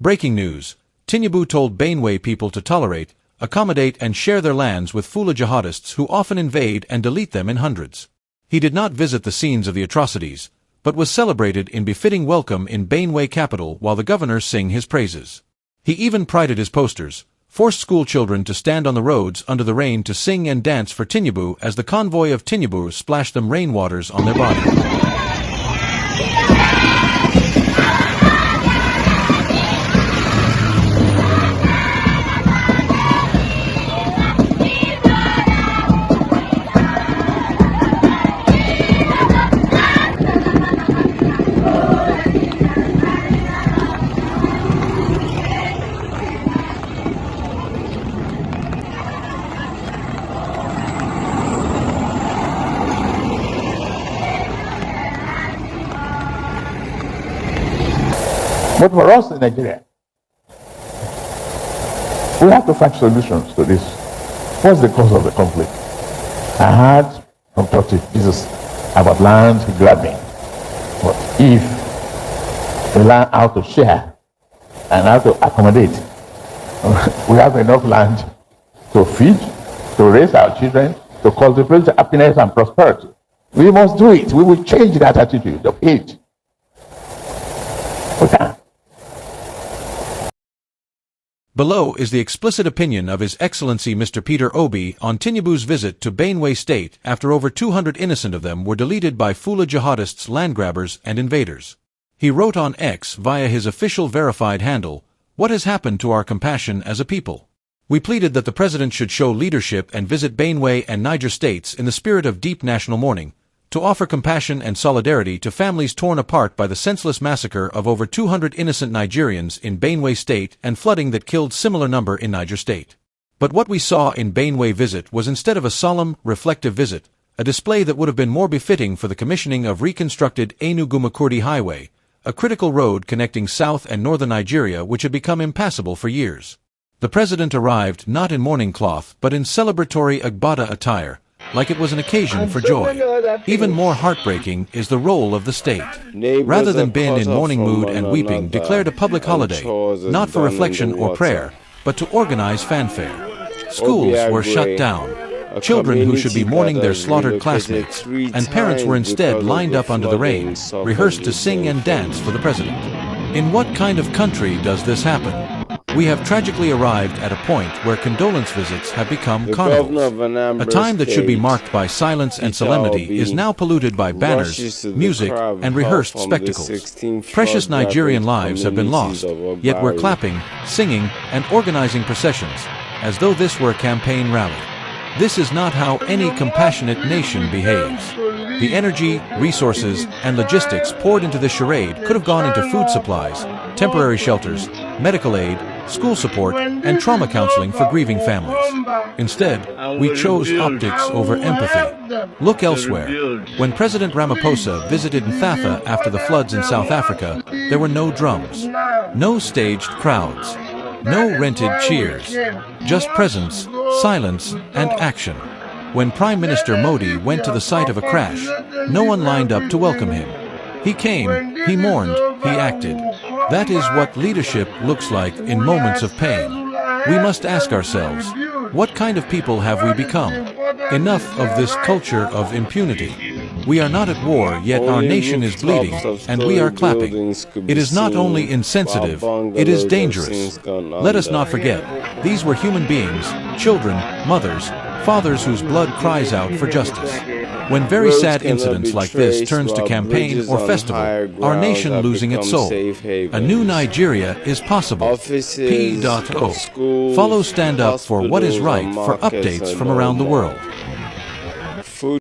Breaking news. Tinubu told Benue people to tolerate, accommodate and share their lands with Fulani jihadists who often invade and delete them in hundreds. He did not visit the scenes of the atrocities, but was celebrated in befitting welcome in Benue capital while the governor sang his praises. He even prided his posters, forced school children to stand on the roads under the rain to sing and dance for Tinubu as the convoy of Tinubu splashed them rainwaters on their bodies. But for us in Nigeria, we have to find solutions to this. What's the cause of the conflict? I heard from Dr. Jesus about land grabbing. But if we learn how to share and how to accommodate, we have enough land to feed, to raise our children, to cultivate happiness and prosperity. We must do it. We will change that attitude of hate. We can. Below is the explicit opinion of His Excellency Mr. Peter Obi on Tinubu's visit to Benue State after over 200 innocent of them were deleted by Fulani jihadists, landgrabbers, and invaders. He wrote on X via his official verified handle, "What has happened to our compassion as a people? We pleaded that the president should show leadership and visit Benue and Niger states in the spirit of deep national mourning, to offer compassion and solidarity to families torn apart by the senseless massacre of over 200 innocent Nigerians in Benue State and flooding that killed similar number in Niger State." But what we saw in Benue visit was instead of a solemn, reflective visit, a display that would have been more befitting for the commissioning of reconstructed Enugu-Makurdi Highway, a critical road connecting south and northern Nigeria which had become impassable for years. The president arrived not in mourning cloth but in celebratory Agbada attire, like it was an occasion for joy. Even more heartbreaking is the role of the state. Rather than being in mourning mood and weeping, declared a public holiday, not for reflection or prayer, but to organize fanfare. Schools were shut down. Children who should be mourning their slaughtered classmates, and parents were instead lined up under the rain, rehearsed to sing and dance for the president. In what kind of country does this happen? We have tragically arrived at a point where condolence visits have become carnivals. A time that should be marked by silence and solemnity is now polluted by banners, music, and rehearsed spectacles. Precious Nigerian lives have been lost, yet we're clapping, singing, and organizing processions, as though this were a campaign rally. This is not how any compassionate nation behaves. The energy, resources, and logistics poured into this charade could have gone into food supplies, temporary shelters, medical aid, school support, and trauma counseling for grieving families. Instead, we chose optics over empathy. Look elsewhere. When President Ramaphosa visited Nthatha after the floods in South Africa, there were no drums, no staged crowds, no rented cheers, just presence, silence, and action. When Prime Minister Modi went to the site of a crash, no one lined up to welcome him. He came, he mourned, he acted. That is what leadership looks like in moments of pain. We must ask ourselves, what kind of people have we become? Enough of this culture of impunity. We are not at war, yet our nation is bleeding, and we are clapping. It is not only insensitive, it is dangerous. Let us not forget, these were human beings, children, mothers, fathers whose blood cries out for justice. When very sad incidents like this turns to campaign or festival, our nation losing its soul. A new Nigeria is possible. P.O. Follow Stand Up for what is right for updates from around the world.